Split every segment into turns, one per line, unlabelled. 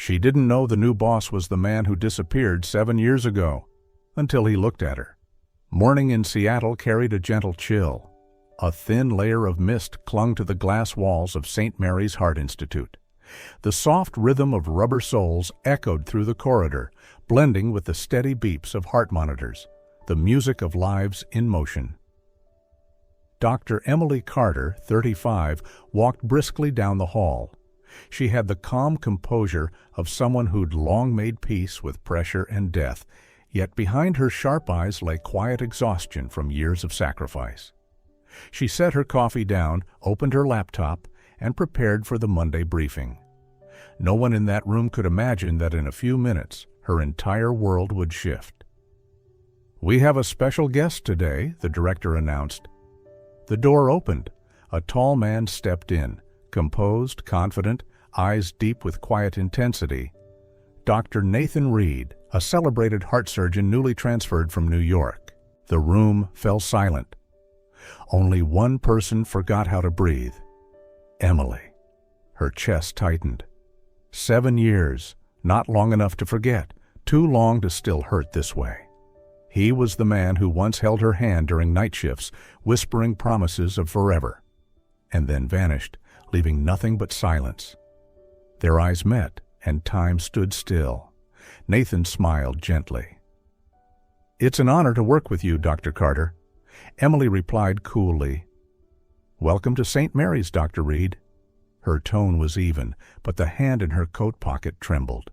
She didn't know the new boss was the man who disappeared 7 years ago, until he looked at her. Morning in Seattle carried a gentle chill. A thin layer of mist clung to the glass walls of St. Mary's Heart Institute. The soft rhythm of rubber soles echoed through the corridor, blending with the steady beeps of heart monitors, the music of lives in motion. Dr. Emily Carter, 35, walked briskly down the hall. She had the calm composure of someone who'd long made peace with pressure and death, yet behind her sharp eyes lay quiet exhaustion from years of sacrifice. She set her coffee down, opened her laptop, and prepared for the Monday briefing. No one in that room could imagine that in a few minutes her entire world would shift. "We have a special guest today," the director announced. The door opened. A tall man stepped in, composed, confident, eyes deep with quiet intensity. Dr. Nathan Reed, a celebrated heart surgeon newly transferred from New York. The room fell silent. Only one person forgot how to breathe. Emily. Her chest tightened. 7 years, not long enough to forget, too long to still hurt this way. He was the man who once held her hand during night shifts, whispering promises of forever, and then vanished, leaving nothing but silence. Their eyes met, and time stood still. Nathan smiled gently. "It's an honor to work with you, Dr. Carter." Emily replied coolly. "Welcome to St. Mary's, Dr. Reed." Her tone was even, but the hand in her coat pocket trembled.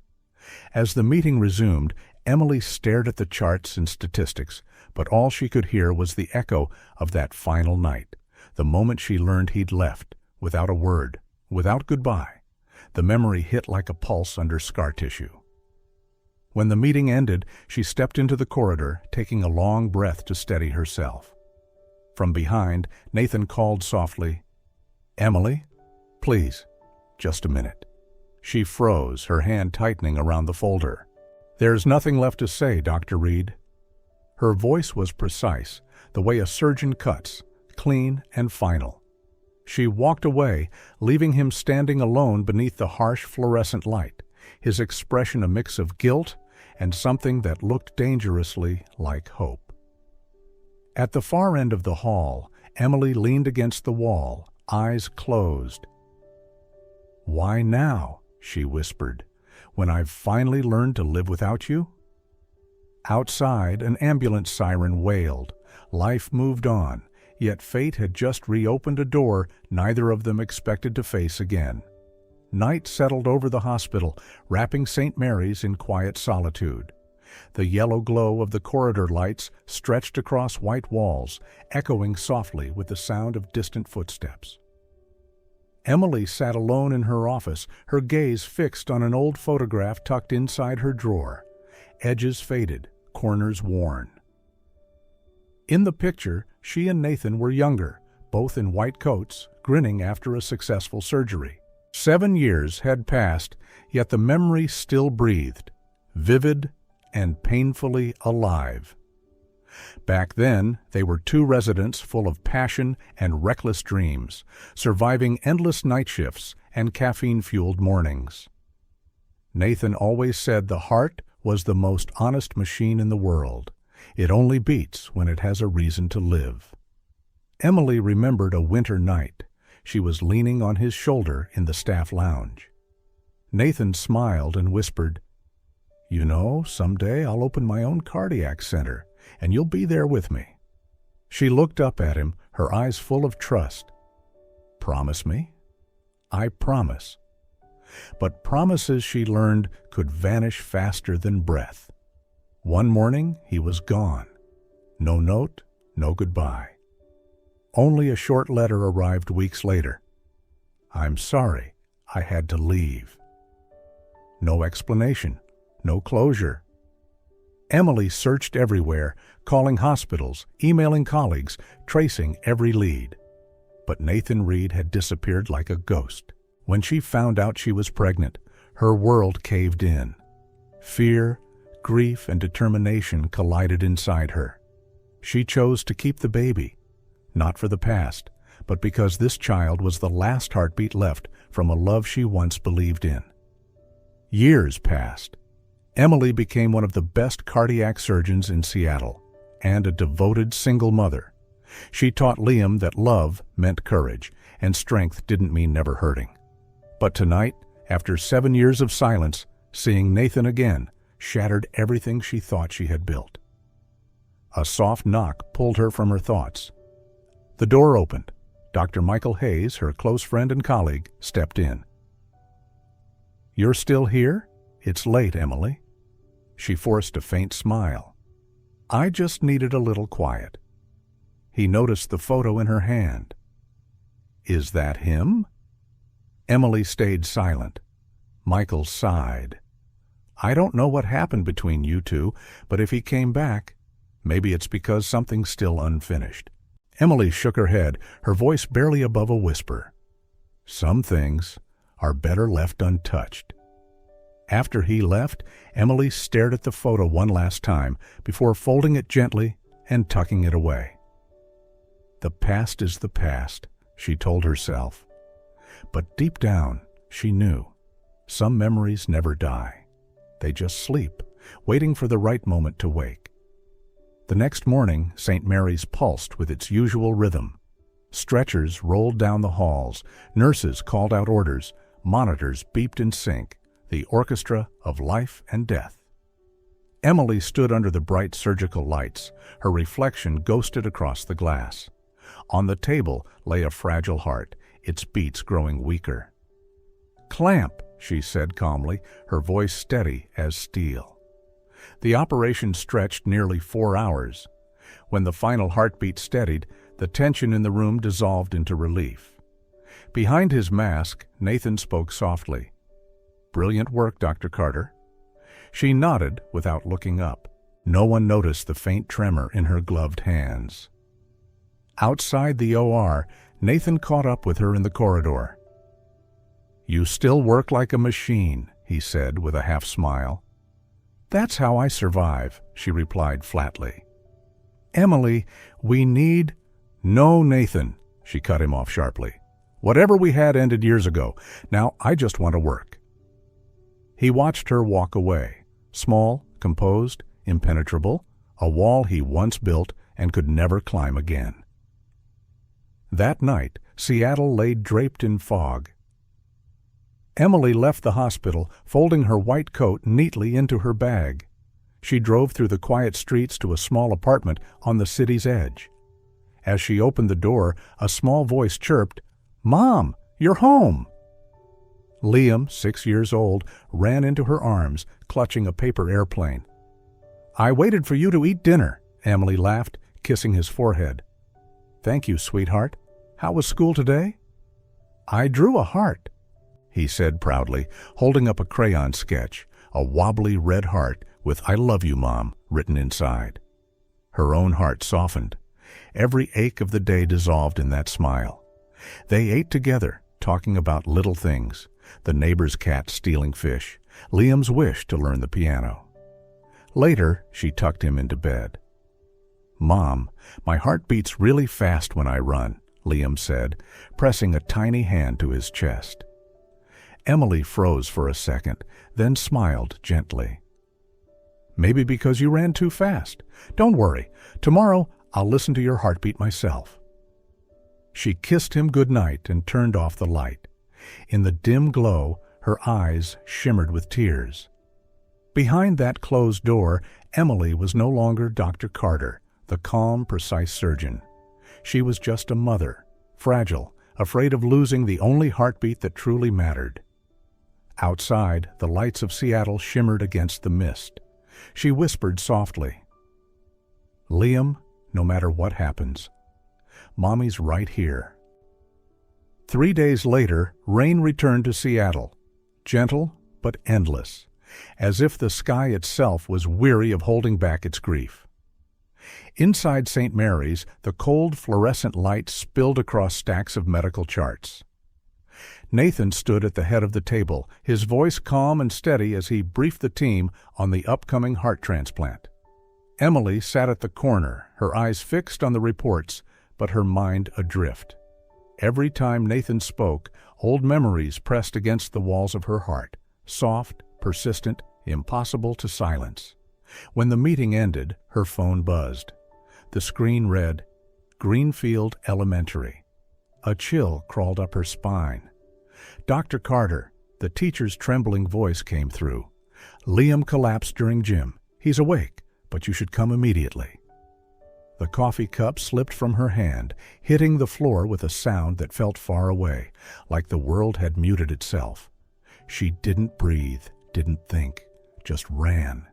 As the meeting resumed, Emily stared at the charts and statistics, but all she could hear was the echo of that final night, the moment she learned he'd left, without a word, without goodbye. The memory hit like a pulse under scar tissue. When the meeting ended, she stepped into the corridor, taking a long breath to steady herself. From behind, Nathan called softly, "Emily, please, just a minute." She froze, her hand tightening around the folder. "There's nothing left to say, Dr. Reed." Her voice was precise, the way a surgeon cuts, clean and final. She walked away, leaving him standing alone beneath the harsh fluorescent light, his expression a mix of guilt and something that looked dangerously like hope. At the far end of the hall, Emily leaned against the wall, eyes closed. "Why now?" she whispered. "When I've finally learned to live without you?" Outside, an ambulance siren wailed. Life moved on, yet fate had just reopened a door neither of them expected to face again. Night settled over the hospital, wrapping St. Mary's in quiet solitude. The yellow glow of the corridor lights stretched across white walls, echoing softly with the sound of distant footsteps. Emily sat alone in her office, her gaze fixed on an old photograph tucked inside her drawer, edges faded, corners worn. In the picture, she and Nathan were younger, both in white coats, grinning after a successful surgery. 7 years had passed, yet the memory still breathed, vivid and painfully alive. Back then, they were two residents full of passion and reckless dreams, surviving endless night shifts and caffeine-fueled mornings. Nathan always said the heart was the most honest machine in the world. It only beats when it has a reason to live. Emily remembered a winter night. She was leaning on his shoulder in the staff lounge. Nathan smiled and whispered, "You know, someday I'll open my own cardiac center, and you'll be there with me." She looked up at him, her eyes full of trust. "Promise me?" "I promise." But promises, she learned, could vanish faster than breath. One morning, he was gone. No note, no goodbye. Only a short letter arrived weeks later. "I'm sorry, I had to leave." No explanation, no closure. Emily searched everywhere, calling hospitals, emailing colleagues, tracing every lead. But Nathan Reed had disappeared like a ghost. When she found out she was pregnant, her world caved in. Fear, grief, and determination collided inside her. She chose to keep the baby, not for the past, but because this child was the last heartbeat left from a love she once believed in. Years passed. Emily became one of the best cardiac surgeons in Seattle and a devoted single mother. She taught Liam that love meant courage and strength didn't mean never hurting. But tonight, after 7 years of silence, seeing Nathan again shattered everything she thought she had built. A soft knock pulled her from her thoughts. The door opened. Dr. Michael Hayes, her close friend and colleague, stepped in. "You're still here? It's late, Emily." She forced a faint smile. "I just needed a little quiet." He noticed the photo in her hand. "Is that him?" Emily stayed silent. Michael sighed. "I don't know what happened between you two, but if he came back, maybe it's because something's still unfinished." Emily shook her head, her voice barely above a whisper. "Some things are better left untouched." After he left, Emily stared at the photo one last time before folding it gently and tucking it away. The past is the past, she told herself. But deep down, she knew some memories never die. They just sleep, waiting for the right moment to wake. The next morning, St. Mary's pulsed with its usual rhythm. Stretchers rolled down the halls, nurses called out orders, monitors beeped in sync, the orchestra of life and death. Emily stood under the bright surgical lights, her reflection ghosted across the glass. On the table lay a fragile heart, its beats growing weaker. "Clamp," she said calmly, her voice steady as steel. The operation stretched nearly 4 hours. When the final heartbeat steadied, the tension in the room dissolved into relief. Behind his mask, Nathan spoke softly. "Brilliant work, Dr. Carter." She nodded without looking up. No one noticed the faint tremor in her gloved hands. Outside the OR, Nathan caught up with her in the corridor. "You still work like a machine," he said with a half smile. "That's how I survive," she replied flatly. "Emily, we need—" "No, Nathan," she cut him off sharply. "Whatever we had ended years ago. Now I just want to work." He watched her walk away, small, composed, impenetrable, a wall he once built and could never climb again. That night, Seattle lay draped in fog. Emily left the hospital, folding her white coat neatly into her bag. She drove through the quiet streets to a small apartment on the city's edge. As she opened the door, a small voice chirped, "Mom, you're home!" Liam, 6 years old, ran into her arms, clutching a paper airplane. "I waited for you to eat dinner," Emily laughed, kissing his forehead. "Thank you, sweetheart. How was school today?" "I drew a heart," he said proudly, holding up a crayon sketch, a wobbly red heart with "I love you, Mom" written inside. Her own heart softened. Every ache of the day dissolved in that smile. They ate together, talking about little things, the neighbor's cat stealing fish, Liam's wish to learn the piano. Later, she tucked him into bed. "Mom, my heart beats really fast when I run," Liam said, pressing a tiny hand to his chest. Emily froze for a second, then smiled gently. "Maybe because you ran too fast. Don't worry. Tomorrow, I'll listen to your heartbeat myself." She kissed him goodnight and turned off the light. In the dim glow, her eyes shimmered with tears. Behind that closed door, Emily was no longer Dr. Carter, the calm, precise surgeon. She was just a mother, fragile, afraid of losing the only heartbeat that truly mattered. Outside, the lights of Seattle shimmered against the mist. She whispered softly, "Liam, no matter what happens, Mommy's right here." 3 days later, rain returned to Seattle, gentle but endless, as if the sky itself was weary of holding back its grief. Inside St. Mary's, the cold fluorescent light spilled across stacks of medical charts. Nathan stood at the head of the table, his voice calm and steady as he briefed the team on the upcoming heart transplant. Emily sat at the corner, her eyes fixed on the reports, but her mind adrift. Every time Nathan spoke, old memories pressed against the walls of her heart, soft, persistent, impossible to silence. When the meeting ended, her phone buzzed. The screen read, "Greenfield Elementary." A chill crawled up her spine. "Dr. Carter," the teacher's trembling voice came through. "Liam collapsed during gym. He's awake, but you should come immediately." The coffee cup slipped from her hand, hitting the floor with a sound that felt far away, like the world had muted itself. She didn't breathe, didn't think, just ran.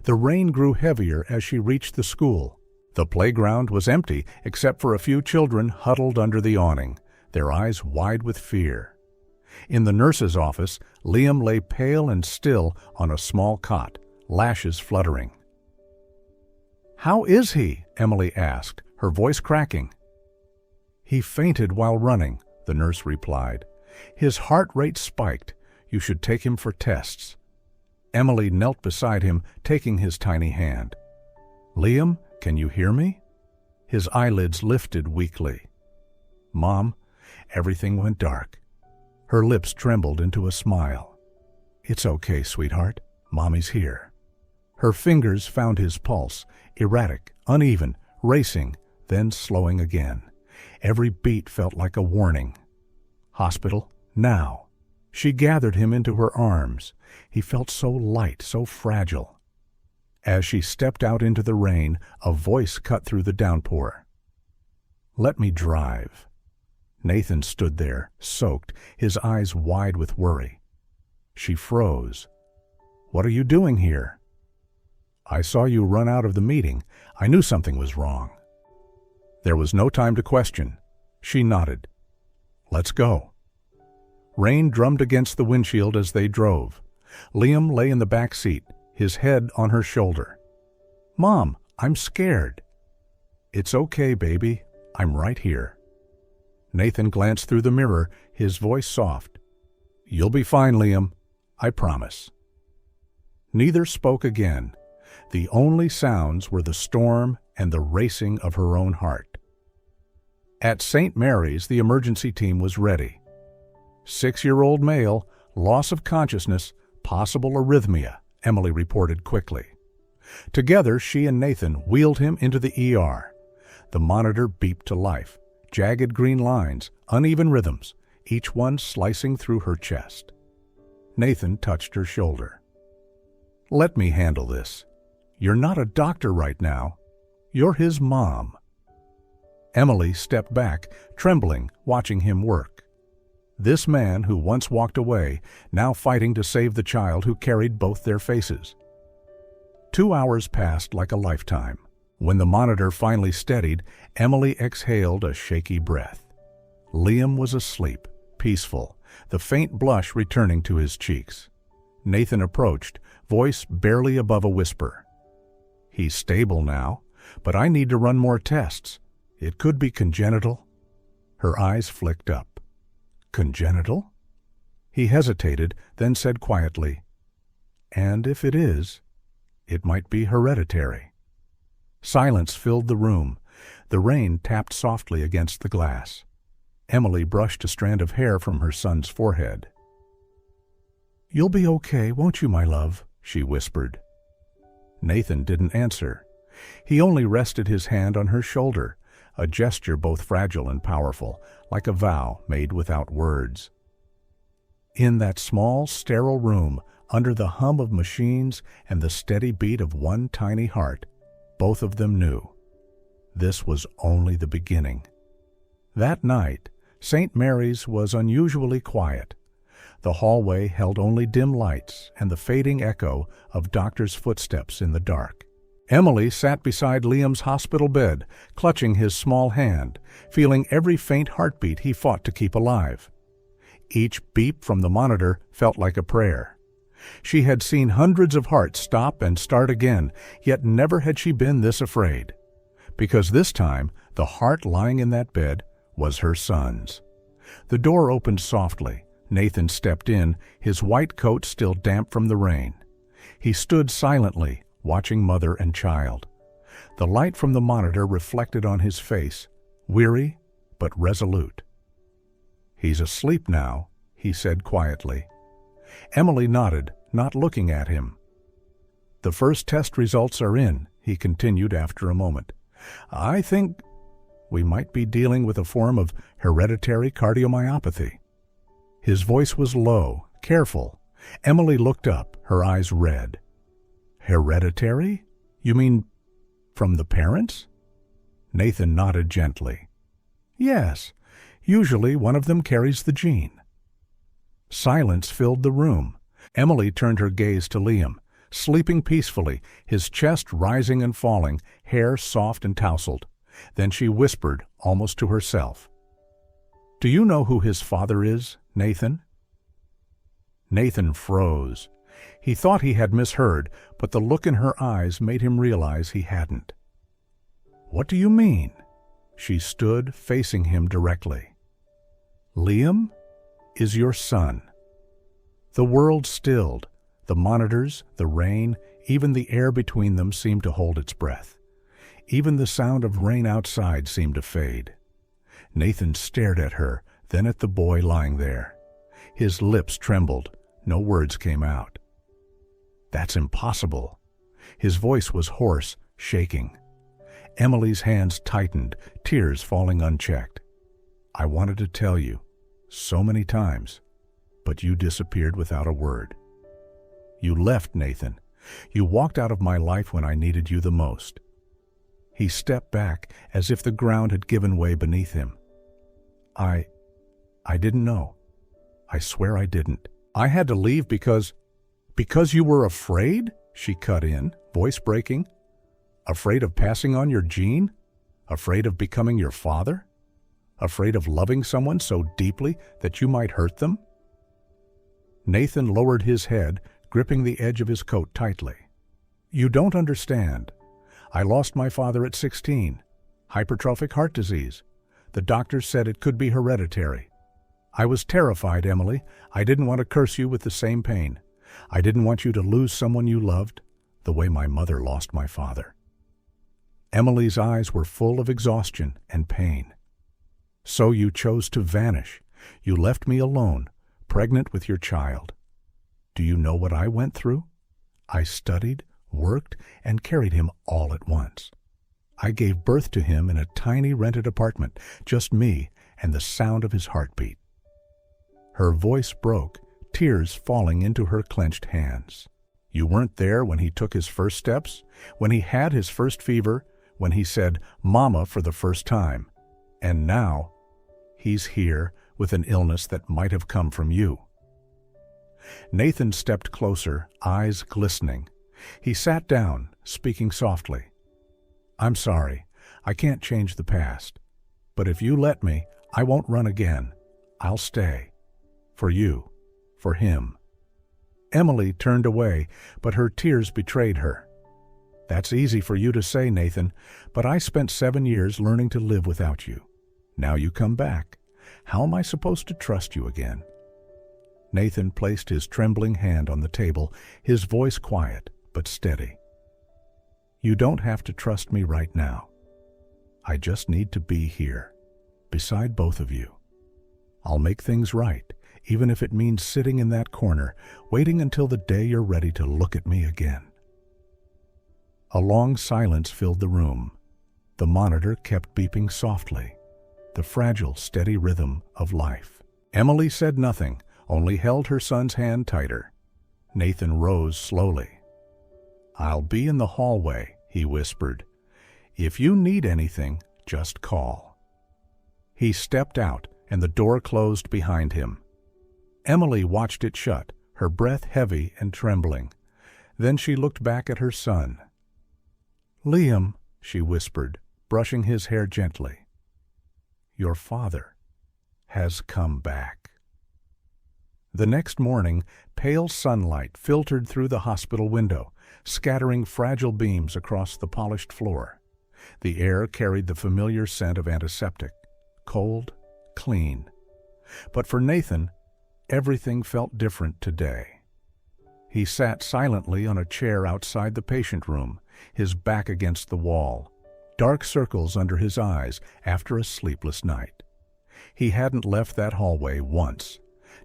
The rain grew heavier as she reached the school. The playground was empty except for a few children huddled under the awning, their eyes wide with fear. In the nurse's office, Liam lay pale and still on a small cot, lashes fluttering. "How is he?" Emily asked, her voice cracking. "He fainted while running," the nurse replied. "His heart rate spiked. You should take him for tests." Emily knelt beside him, taking his tiny hand. "Liam, can you hear me?" His eyelids lifted weakly. "Mom," everything went dark. Her lips trembled into a smile. "It's okay, sweetheart. Mommy's here." Her fingers found his pulse, erratic, uneven, racing, then slowing again. Every beat felt like a warning. Hospital, now. She gathered him into her arms. He felt so light, so fragile. As she stepped out into the rain, a voice cut through the downpour. "Let me drive." Nathan stood there, soaked, his eyes wide with worry. She froze. "What are you doing here?" "I saw you run out of the meeting. I knew something was wrong." There was no time to question. She nodded. "Let's go." Rain drummed against the windshield as they drove. Liam lay in the back seat, his head on her shoulder. "Mom, I'm scared." "It's okay, baby. I'm right here." Nathan glanced through the mirror, his voice soft. "You'll be fine, Liam. I promise." Neither spoke again. The only sounds were the storm and the racing of her own heart. At St. Mary's, the emergency team was ready. 6-year-old male, loss of consciousness, possible arrhythmia, Emily reported quickly. Together, she and Nathan wheeled him into the ER. The monitor beeped to life. Jagged green lines, uneven rhythms, each one slicing through her chest. Nathan touched her shoulder. "Let me handle this. You're not a doctor right now. You're his mom." Emily stepped back, trembling, watching him work. This man who once walked away, now fighting to save the child who carried both their faces. 2 hours passed like a lifetime. When the monitor finally steadied, Emily exhaled a shaky breath. Liam was asleep, peaceful, the faint blush returning to his cheeks. Nathan approached, voice barely above a whisper. "He's stable now, but I need to run more tests. It could be congenital." Her eyes flicked up. "Congenital?" He hesitated, then said quietly, "And if it is, it might be hereditary." Silence filled the room. The rain tapped softly against the glass. Emily brushed a strand of hair from her son's forehead. "You'll be okay, won't you, my love?" she whispered. Nathan didn't answer. He only rested his hand on her shoulder, a gesture both fragile and powerful, like a vow made without words. In that small, sterile room, under the hum of machines and the steady beat of one tiny heart, both of them knew. This was only the beginning. That night, St. Mary's was unusually quiet. The hallway held only dim lights and the fading echo of doctors' footsteps in the dark. Emily sat beside Liam's hospital bed, clutching his small hand, feeling every faint heartbeat he fought to keep alive. Each beep from the monitor felt like a prayer. She had seen hundreds of hearts stop and start again, yet never had she been this afraid. Because this time, the heart lying in that bed was her son's. The door opened softly. Nathan stepped in, his white coat still damp from the rain. He stood silently, watching mother and child. The light from the monitor reflected on his face, weary but resolute. "He's asleep now," he said quietly. Emily nodded, not looking at him. "The first test results are in," he continued after a moment. "I think we might be dealing with a form of hereditary cardiomyopathy." His voice was low, careful. Emily looked up, her eyes red. "Hereditary? You mean from the parents?" Nathan nodded gently. "Yes, usually one of them carries the gene." Silence filled the room. Emily turned her gaze to Liam, sleeping peacefully, his chest rising and falling, hair soft and tousled. Then she whispered, almost to herself, "Do you know who his father is, Nathan?" Nathan froze. He thought he had misheard, but the look in her eyes made him realize he hadn't. "What do you mean?" She stood, facing him directly. "Liam is your son." The world stilled. The monitors, the rain, even the air between them seemed to hold its breath. Even the sound of rain outside seemed to fade. Nathan stared at her, then at the boy lying there. His lips trembled. No words came out. "That's impossible." His voice was hoarse, shaking. Emily's hands tightened, tears falling unchecked. "I wanted to tell you, so many times, but you disappeared without a word. You left, Nathan. You walked out of my life when I needed you the most." He stepped back, as if the ground had given way beneath him. I didn't know. I swear I didn't. I had to leave because you were afraid?" she cut in, voice breaking. "Afraid of passing on your gene? Afraid of becoming your father? Afraid of loving someone so deeply that you might hurt them?" Nathan lowered his head, gripping the edge of his coat tightly. "You don't understand. I lost my father at 16. Hypertrophic heart disease. The doctors said it could be hereditary. I was terrified, Emily. I didn't want to curse you with the same pain. I didn't want you to lose someone you loved, the way my mother lost my father." Emily's eyes were full of exhaustion and pain. "So you chose to vanish. You left me alone, pregnant with your child. Do you know what I went through? I studied, worked, and carried him all at once. I gave birth to him in a tiny rented apartment, just me and the sound of his heartbeat." Her voice broke, tears falling into her clenched hands. "You weren't there when he took his first steps, when he had his first fever, when he said, 'Mama,' for the first time. And now, he's here with an illness that might have come from you." Nathan stepped closer, eyes glistening. He sat down, speaking softly. "I'm sorry. I can't change the past. But if you let me, I won't run again. I'll stay. For you. For him." Emily turned away, but her tears betrayed her. "That's easy for you to say, Nathan, but I spent 7 years learning to live without you. Now you come back. How am I supposed to trust you again?" Nathan placed his trembling hand on the table, his voice quiet but steady. "You don't have to trust me right now. I just need to be here, beside both of you. I'll make things right, even if it means sitting in that corner, waiting until the day you're ready to look at me again." A long silence filled the room. The monitor kept beeping softly, the fragile, steady rhythm of life. Emily said nothing, only held her son's hand tighter. Nathan rose slowly. "I'll be in the hallway," he whispered. "If you need anything, just call." He stepped out, and the door closed behind him. Emily watched it shut, her breath heavy and trembling. Then she looked back at her son. "Liam," she whispered, brushing his hair gently, "your father has come back." The next morning, pale sunlight filtered through the hospital window, scattering fragile beams across the polished floor. The air carried the familiar scent of antiseptic, cold, clean. But for Nathan, everything felt different today. He sat silently on a chair outside the patient room, his back against the wall, dark circles under his eyes after a sleepless night. He hadn't left that hallway once.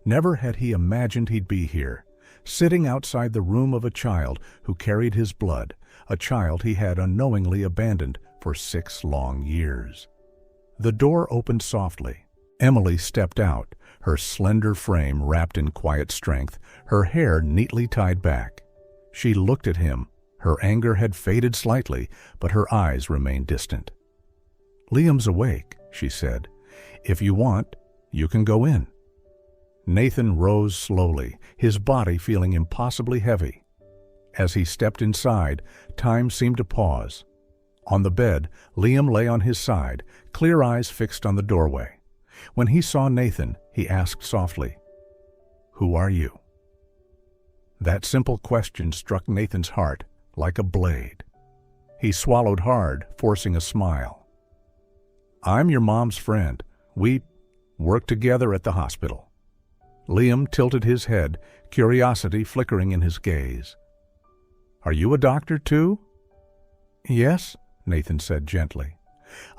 Never had he imagined he'd be here, sitting outside the room of a child who carried his blood, a child he had unknowingly abandoned for 6 long years. The door opened softly. Emily stepped out, her slender frame wrapped in quiet strength, her hair neatly tied back. She looked at him. Her anger had faded slightly, but her eyes remained distant. "Liam's awake," she said. "If you want, you can go in." Nathan rose slowly, his body feeling impossibly heavy. As he stepped inside, time seemed to pause. On the bed, Liam lay on his side, clear eyes fixed on the doorway. When he saw Nathan, he asked softly, "Who are you?" That simple question struck Nathan's heart like a blade. He swallowed hard, forcing a smile. "I'm your mom's friend. We work together at the hospital." Liam tilted his head, curiosity flickering in his gaze. "Are you a doctor too?" "Yes," Nathan said gently.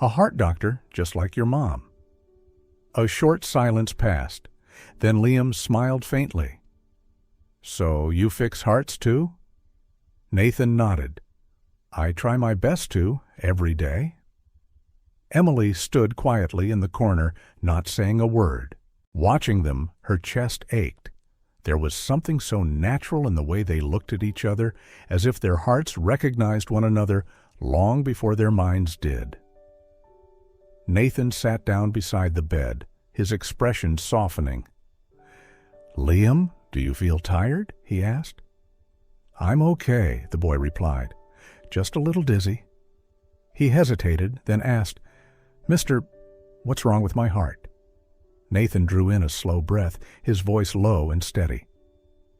"A heart doctor, just like your mom." A short silence passed. Then Liam smiled faintly. "So you fix hearts too?" Nathan nodded. "I try my best to, every day." Emily stood quietly in the corner, not saying a word. Watching them, her chest ached. There was something so natural in the way they looked at each other, as if their hearts recognized one another long before their minds did. Nathan sat down beside the bed, his expression softening. "Liam, do you feel tired?" he asked. "I'm okay," the boy replied. "Just a little dizzy." He hesitated, then asked, "Mister, what's wrong with my heart?" Nathan drew in a slow breath, his voice low and steady.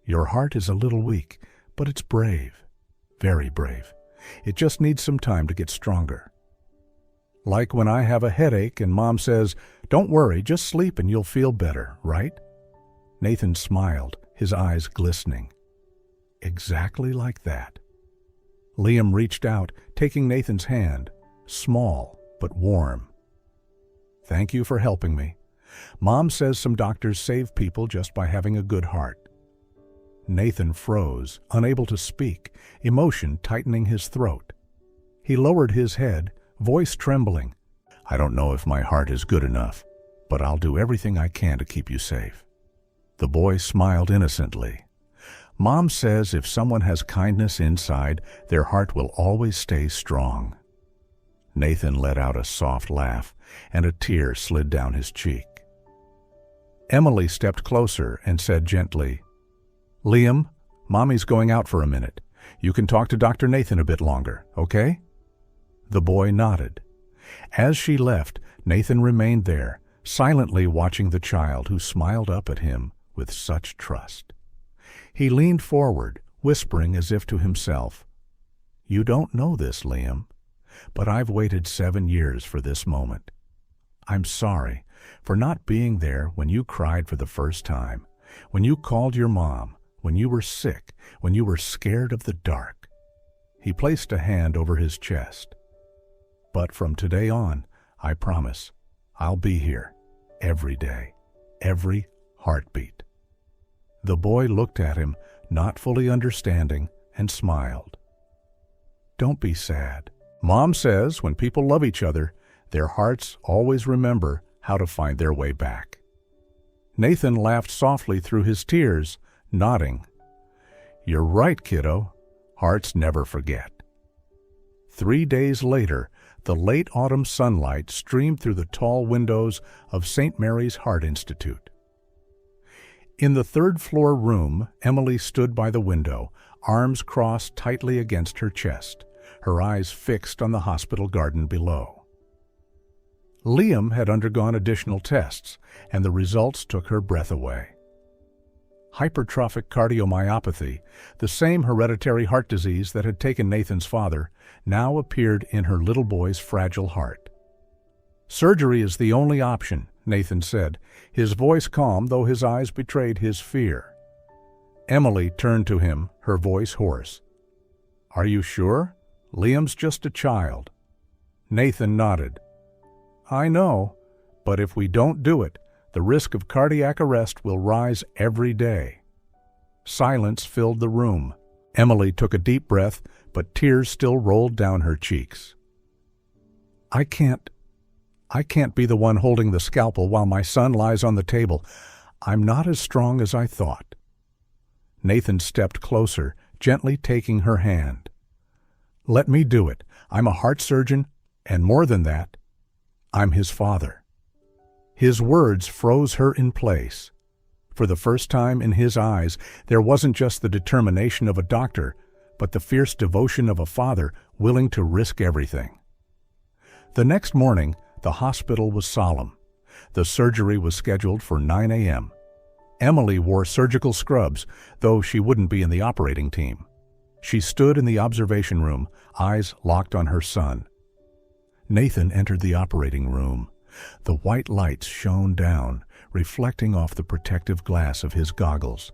"Your heart is a little weak, but it's brave, very brave. It just needs some time to get stronger. Like when I have a headache and Mom says, 'Don't worry, just sleep and you'll feel better,' right?" Nathan smiled, his eyes glistening. Exactly like that. Liam reached out, taking Nathan's hand, small but warm. "Thank you for helping me. Mom says some doctors save people just by having a good heart." Nathan froze, unable to speak, emotion tightening his throat. He lowered his head, voice trembling. "I don't know if my heart is good enough, but I'll do everything I can to keep you safe." The boy smiled innocently. "Mom says if someone has kindness inside, their heart will always stay strong." Nathan let out a soft laugh, and a tear slid down his cheek. Emily stepped closer and said gently, "Liam, Mommy's going out for a minute. You can talk to Dr. Nathan a bit longer, okay?" The boy nodded. As she left, Nathan remained there, silently watching the child who smiled up at him with such trust. He leaned forward, whispering as if to himself, "You don't know this, Liam, but I've waited 7 years for this moment. I'm sorry for not being there when you cried for the first time, when you called your mom, when you were sick, when you were scared of the dark." He placed a hand over his chest. "But from today on, I promise, I'll be here, every day, every heartbeat." The boy looked at him, not fully understanding, and smiled. "Don't be sad. Mom says when people love each other, their hearts always remember how to find their way back." Nathan laughed softly through his tears, nodding. "You're right, kiddo. Hearts never forget." 3 days later, the late autumn sunlight streamed through the tall windows of St. Mary's Heart Institute. In the third-floor room, Emily stood by the window, arms crossed tightly against her chest, her eyes fixed on the hospital garden below. Liam had undergone additional tests, and the results took her breath away. Hypertrophic cardiomyopathy, the same hereditary heart disease that had taken Nathan's father, now appeared in her little boy's fragile heart. "Surgery is the only option," Nathan said, his voice calm though his eyes betrayed his fear. Emily turned to him, her voice hoarse. "Are you sure? Liam's just a child." Nathan nodded. "I know, but if we don't do it, the risk of cardiac arrest will rise every day." Silence filled the room. Emily took a deep breath, but tears still rolled down her cheeks. I can't be the one holding the scalpel while my son lies on the table. I'm not as strong as I thought. Nathan stepped closer, gently taking her hand. Let me do it. I'm a heart surgeon, and more than that, I'm his father. His words froze her in place. For the first time in his eyes, there wasn't just the determination of a doctor, but the fierce devotion of a father willing to risk everything. The next morning, the hospital was solemn. The surgery was scheduled for 9 a.m. Emily wore surgical scrubs, though she wouldn't be in the operating team. She stood in the observation room, eyes locked on her son. Nathan entered the operating room. The white lights shone down, reflecting off the protective glass of his goggles.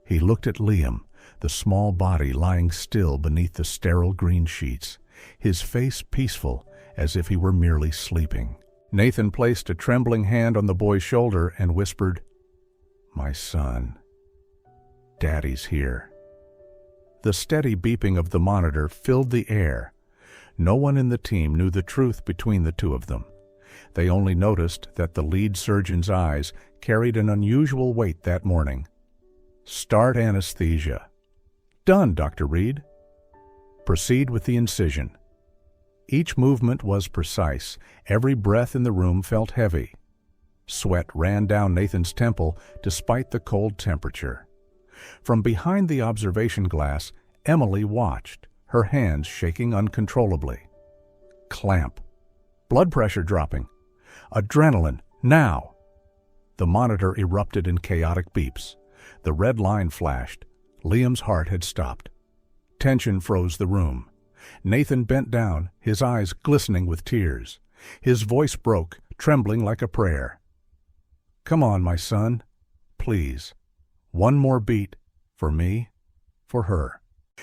He looked at Liam, the small body lying still beneath the sterile green sheets, his face peaceful, as if he were merely sleeping. Nathan placed a trembling hand on the boy's shoulder and whispered, "My son, Daddy's here." The steady beeping of the monitor filled the air. No one in the team knew the truth between the two of them. They only noticed that the lead surgeon's eyes carried an unusual weight that morning. Start anesthesia. Done, Dr. Reed. Proceed with the incision. Each movement was precise. Every breath in the room felt heavy. Sweat ran down Nathan's temple despite the cold temperature. From behind the observation glass, Emily watched, her hands shaking uncontrollably. Clamp. Blood pressure dropping. Adrenaline, now! The monitor erupted in chaotic beeps. The red line flashed. Liam's heart had stopped. Tension froze the room. Nathan bent down, his eyes glistening with tears. His voice broke, trembling like a prayer. Come on, my son. Please. One more beat. For me. For her.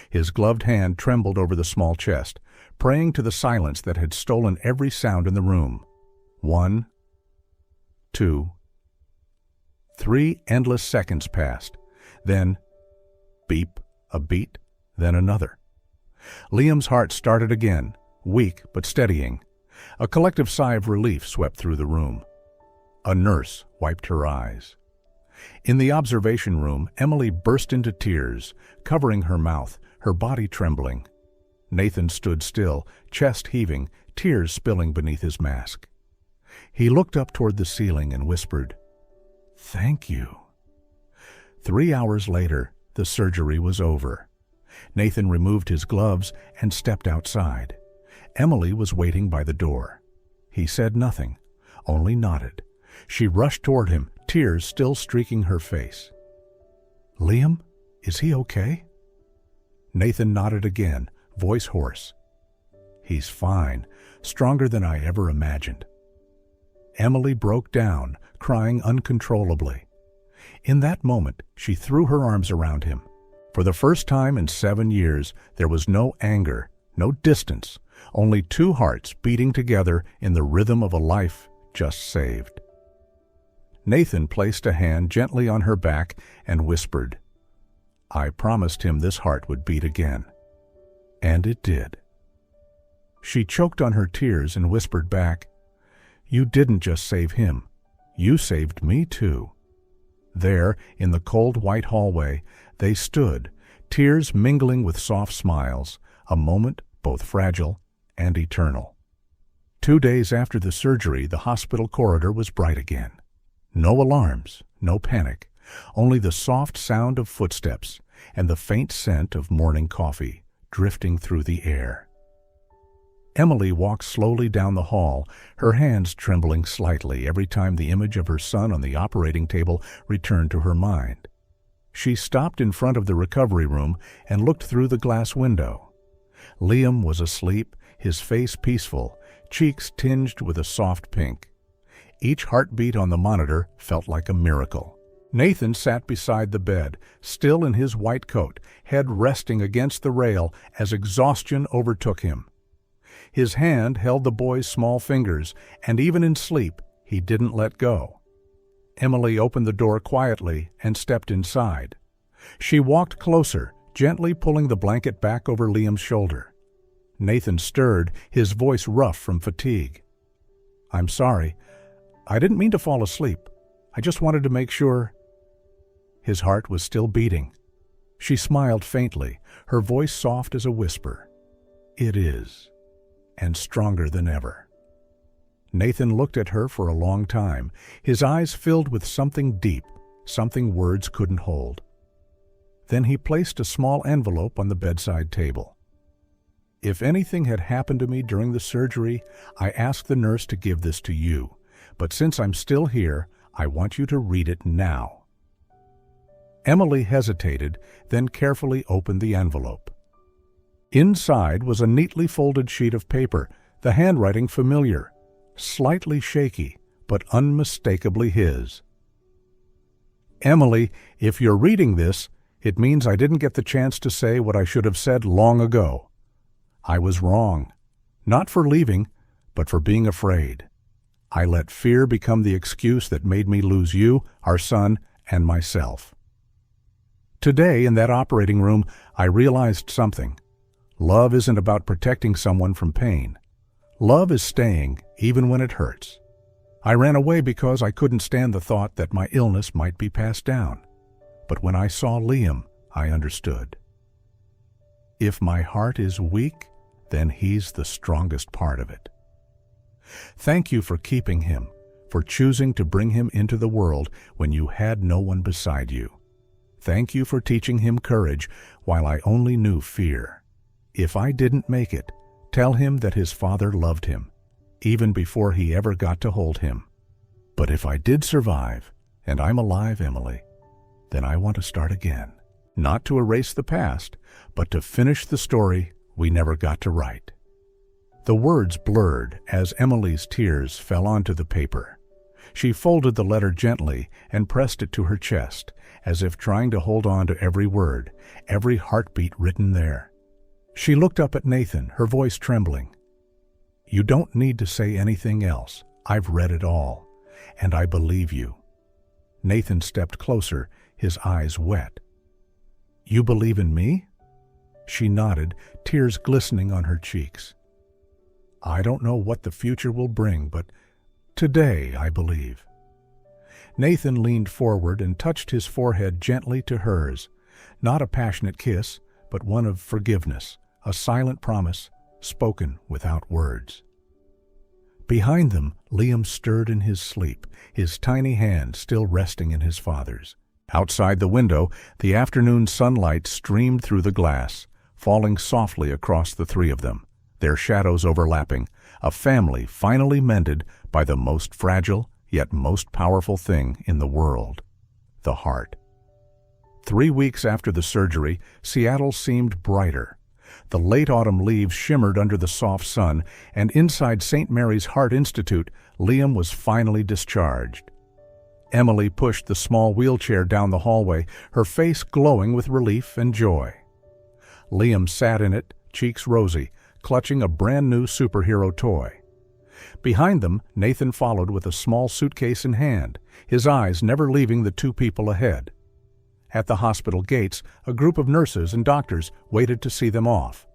His gloved hand trembled over the small chest, praying to the silence that had stolen every sound in the room. 1, 2, 3 endless seconds passed. Then, beep, a beat, then another. Liam's heart started again, weak but steadying. A collective sigh of relief swept through the room. A nurse wiped her eyes. In the observation room, Emily burst into tears, covering her mouth, her body trembling. Nathan stood still, chest heaving, tears spilling beneath his mask. He looked up toward the ceiling and whispered, "Thank you." 3 hours later, the surgery was over. Nathan removed his gloves and stepped outside. Emily was waiting by the door. He said nothing, only nodded. She rushed toward him, tears still streaking her face. "Liam, is he okay?" Nathan nodded again, voice hoarse. "He's fine, stronger than I ever imagined." Emily broke down, crying uncontrollably. In that moment, she threw her arms around him. For the first time in 7 years, there was no anger, no distance, only two hearts beating together in the rhythm of a life just saved. Nathan placed a hand gently on her back and whispered, "I promised him this heart would beat again." And it did. She choked on her tears and whispered back, "You didn't just save him. You saved me too." There, in the cold white hallway, they stood, tears mingling with soft smiles, a moment both fragile and eternal. 2 days after the surgery, the hospital corridor was bright again. No alarms, no panic, only the soft sound of footsteps and the faint scent of morning coffee drifting through the air. Emily walked slowly down the hall, her hands trembling slightly every time the image of her son on the operating table returned to her mind. She stopped in front of the recovery room and looked through the glass window. Liam was asleep, his face peaceful, cheeks tinged with a soft pink. Each heartbeat on the monitor felt like a miracle. Nathan sat beside the bed, still in his white coat, head resting against the rail as exhaustion overtook him. His hand held the boy's small fingers, and even in sleep, he didn't let go. Emily opened the door quietly and stepped inside. She walked closer, gently pulling the blanket back over Liam's shoulder. Nathan stirred, his voice rough from fatigue. "I'm sorry. I didn't mean to fall asleep. I just wanted to make sure." His heart was still beating. She smiled faintly, her voice soft as a whisper. "It is, and stronger than ever." Nathan looked at her for a long time, his eyes filled with something deep, something words couldn't hold. Then he placed a small envelope on the bedside table. "If anything had happened to me during the surgery, I asked the nurse to give this to you, but since I'm still here, I want you to read it now." Emily hesitated, then carefully opened the envelope. Inside was a neatly folded sheet of paper, the handwriting familiar, slightly shaky, but unmistakably his. "Emily, if you're reading this, it means I didn't get the chance to say what I should have said long ago. I was wrong, not for leaving, but for being afraid. I let fear become the excuse that made me lose you, our son, and myself. Today, in that operating room, I realized something. Love isn't about protecting someone from pain. Love is staying, even when it hurts. I ran away because I couldn't stand the thought that my illness might be passed down. But when I saw Liam, I understood. If my heart is weak, then he's the strongest part of it. Thank you for keeping him, for choosing to bring him into the world when you had no one beside you. Thank you for teaching him courage while I only knew fear. If I didn't make it, tell him that his father loved him, even before he ever got to hold him. But if I did survive, and I'm alive, Emily, then I want to start again. Not to erase the past, but to finish the story we never got to write." The words blurred as Emily's tears fell onto the paper. She folded the letter gently and pressed it to her chest, as if trying to hold on to every word, every heartbeat written there. She looked up at Nathan, her voice trembling. "You don't need to say anything else. I've read it all, and I believe you." Nathan stepped closer, his eyes wet. "You believe in me?" She nodded, tears glistening on her cheeks. "I don't know what the future will bring, but today I believe." Nathan leaned forward and touched his forehead gently to hers, not a passionate kiss, but one of forgiveness, a silent promise, spoken without words. Behind them, Liam stirred in his sleep, his tiny hand still resting in his father's. Outside the window, the afternoon sunlight streamed through the glass, falling softly across the three of them, their shadows overlapping, a family finally mended by the most fragile yet most powerful thing in the world, the heart. 3 weeks after the surgery, Seattle seemed brighter. The late autumn leaves shimmered under the soft sun, and inside St. Mary's Heart Institute, Liam was finally discharged. Emily pushed the small wheelchair down the hallway, her face glowing with relief and joy. Liam sat in it, cheeks rosy, clutching a brand-new superhero toy. Behind them, Nathan followed with a small suitcase in hand, his eyes never leaving the two people ahead. At the hospital gates, a group of nurses and doctors waited to see them off.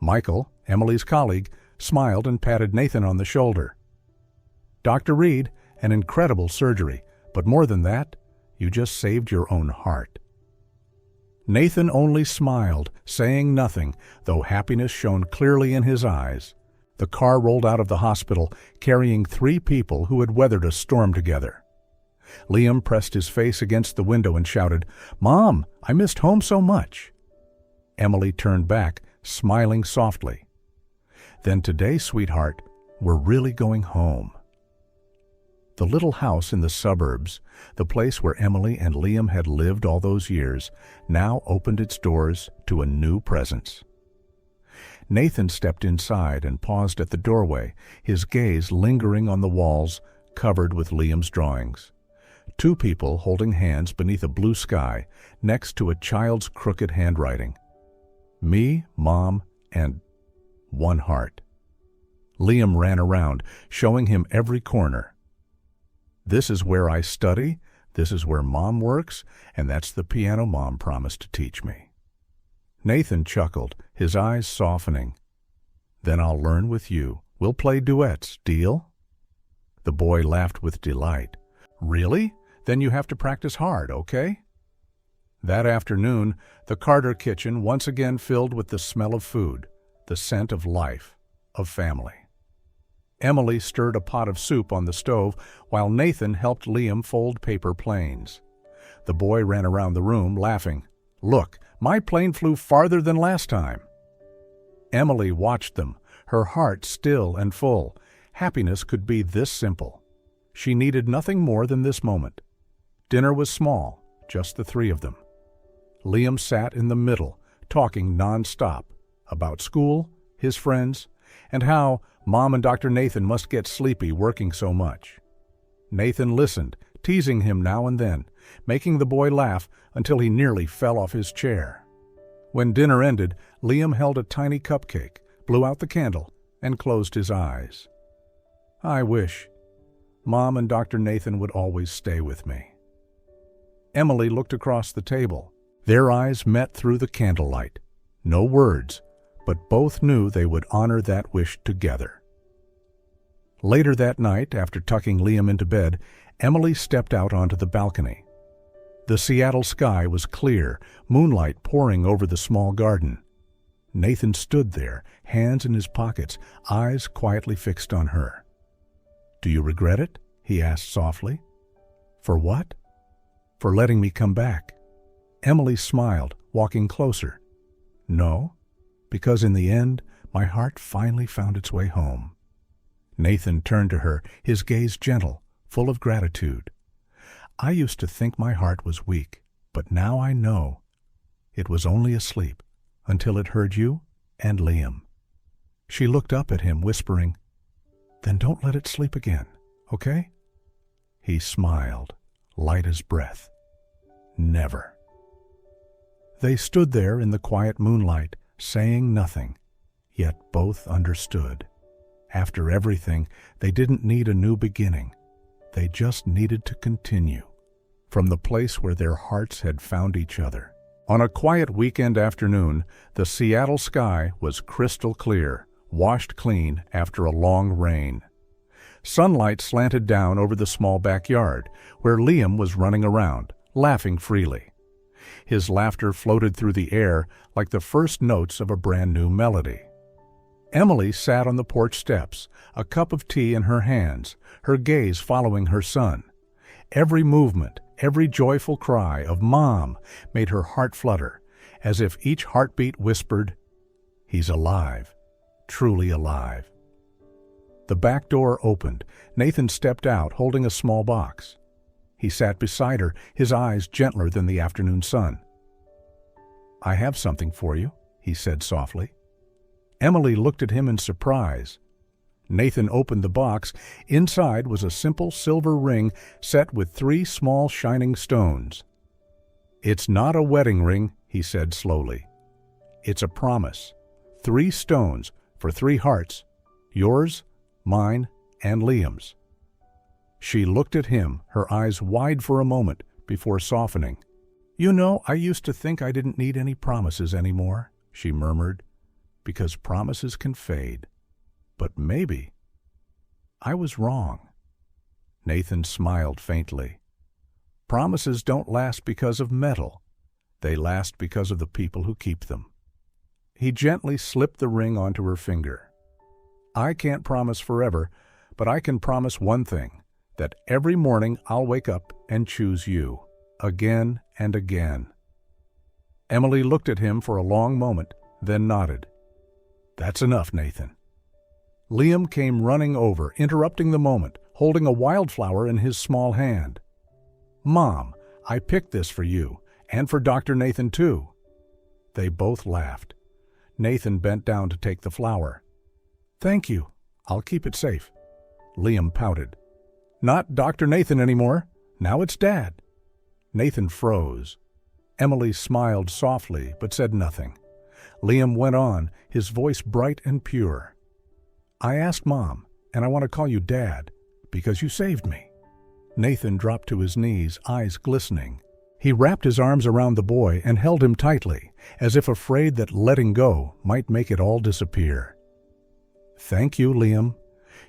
Michael, Emily's colleague, smiled and patted Nathan on the shoulder. "Dr. Reed, an incredible surgery, but more than that, you just saved your own heart." Nathan only smiled, saying nothing, though happiness shone clearly in his eyes. The car rolled out of the hospital, carrying 3 people who had weathered a storm together. Liam pressed his face against the window and shouted, "Mom, I missed home so much." Emily turned back, smiling softly. "Then today, sweetheart, we're really going home." The little house in the suburbs, the place where Emily and Liam had lived all those years, now opened its doors to a new presence. Nathan stepped inside and paused at the doorway, his gaze lingering on the walls covered with Liam's drawings. 2 people holding hands beneath a blue sky next to a child's crooked handwriting. Me, Mom, and one heart. Liam ran around, showing him every corner. "This is where I study, This is where Mom works, and that's the piano Mom promised to teach me." Nathan chuckled, his eyes softening. "Then I'll learn with you. We'll play duets, deal?" The boy laughed with delight. "Really? Then you have to practice hard, okay?" That afternoon, the Carter kitchen once again filled with the smell of food, the scent of life, of family. Emily stirred a pot of soup on the stove while Nathan helped Liam fold paper planes. The boy ran around the room, laughing. "Look, my plane flew farther than last time." Emily watched them, her heart still and full. Happiness could be this simple. She needed nothing more than this moment. Dinner was small, just the three of them. Liam sat in the middle, talking non-stop about school, his friends, and how Mom and Dr. Nathan must get sleepy working so much. Nathan listened, teasing him now and then, making the boy laugh until he nearly fell off his chair. When dinner ended, Liam held a tiny cupcake, blew out the candle, and closed his eyes. "I wish Mom and Dr. Nathan would always stay with me." Emily looked across the table. Their eyes met through the candlelight. No words, but both knew they would honor that wish together. Later that night, after tucking Liam into bed, Emily stepped out onto the balcony. The Seattle sky was clear, moonlight pouring over the small garden. Nathan stood there, hands in his pockets, eyes quietly fixed on her. "Do you regret it?" he asked softly. "For what?" "For letting me come back." Emily smiled, walking closer. "No, because in the end, my heart finally found its way home." Nathan turned to her, his gaze gentle, full of gratitude. "I used to think my heart was weak, but now I know it was only asleep until it heard you and Liam." She looked up at him, whispering, "Then don't let it sleep again, okay?" He smiled, light as breath. "Never." They stood there in the quiet moonlight, saying nothing, yet both understood. After everything, they didn't need a new beginning. They just needed to continue, from the place where their hearts had found each other. On a quiet weekend afternoon, the Seattle sky was crystal clear, washed clean after a long rain. Sunlight slanted down over the small backyard, where Liam was running around, laughing freely. His laughter floated through the air like the first notes of a brand new melody. Emily sat on the porch steps, a cup of tea in her hands, her gaze following her son. Every movement, every joyful cry of "Mom" made her heart flutter, as if each heartbeat whispered, "He's alive, truly alive." The back door opened. Nathan stepped out, holding a small box. He sat beside her, his eyes gentler than the afternoon sun. "I have something for you," he said softly. Emily looked at him in surprise. Nathan opened the box. Inside was a simple silver ring set with 3 small shining stones. "It's not a wedding ring," he said slowly. "It's a promise. 3 stones for 3 hearts, yours, mine, and Liam's." She looked at him, her eyes wide for a moment before softening. "You know, I used to think I didn't need any promises anymore," she murmured, "because promises can fade. But maybe I was wrong." Nathan smiled faintly. "Promises don't last because of metal. They last because of the people who keep them." He gently slipped the ring onto her finger. "I can't promise forever, but I can promise one thing, that every morning I'll wake up and choose you, again and again." Emily looked at him for a long moment, then nodded. "That's enough, Nathan." Liam came running over, interrupting the moment, holding a wildflower in his small hand. "Mom, I picked this for you, and for Dr. Nathan too." They both laughed. Nathan bent down to take the flower. "Thank you. I'll keep it safe." Liam pouted. "Not Dr. Nathan anymore. Now it's Dad." Nathan froze. Emily smiled softly, but said nothing. Liam went on, his voice bright and pure. "I asked Mom, and I want to call you Dad, because you saved me." Nathan dropped to his knees, eyes glistening. He wrapped his arms around the boy and held him tightly, as if afraid that letting go might make it all disappear. "Thank you, Liam.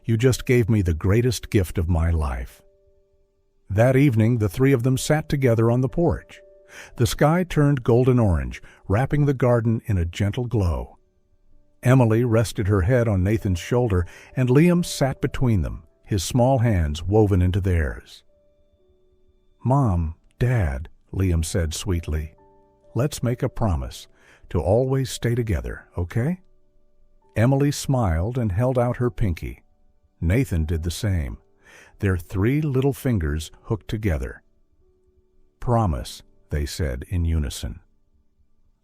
You just gave me the greatest gift of my life." That evening, the three of them sat together on the porch. The sky turned golden orange, wrapping the garden in a gentle glow. Emily rested her head on Nathan's shoulder, and Liam sat between them, his small hands woven into theirs. "Mom, Dad," Liam said sweetly, "let's make a promise to always stay together, okay?" Emily smiled and held out her pinky. Nathan did the same, their 3 little fingers hooked together. "Promise," they said in unison.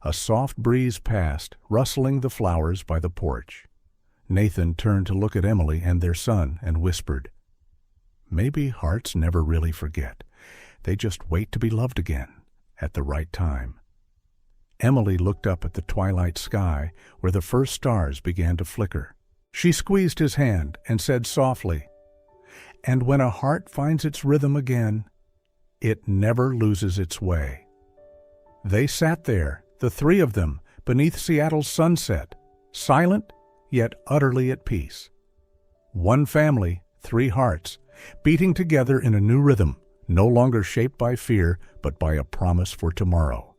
A soft breeze passed, rustling the flowers by the porch. Nathan turned to look at Emily and their son and whispered, "Maybe hearts never really forget. They just wait to be loved again, at the right time." Emily looked up at the twilight sky where the first stars began to flicker. She squeezed his hand and said softly, "And when a heart finds its rhythm again, it never loses its way." They sat there, the 3 of them, beneath Seattle's sunset, silent yet utterly at peace. One family, 3 hearts, beating together in a new rhythm, no longer shaped by fear but by a promise for tomorrow.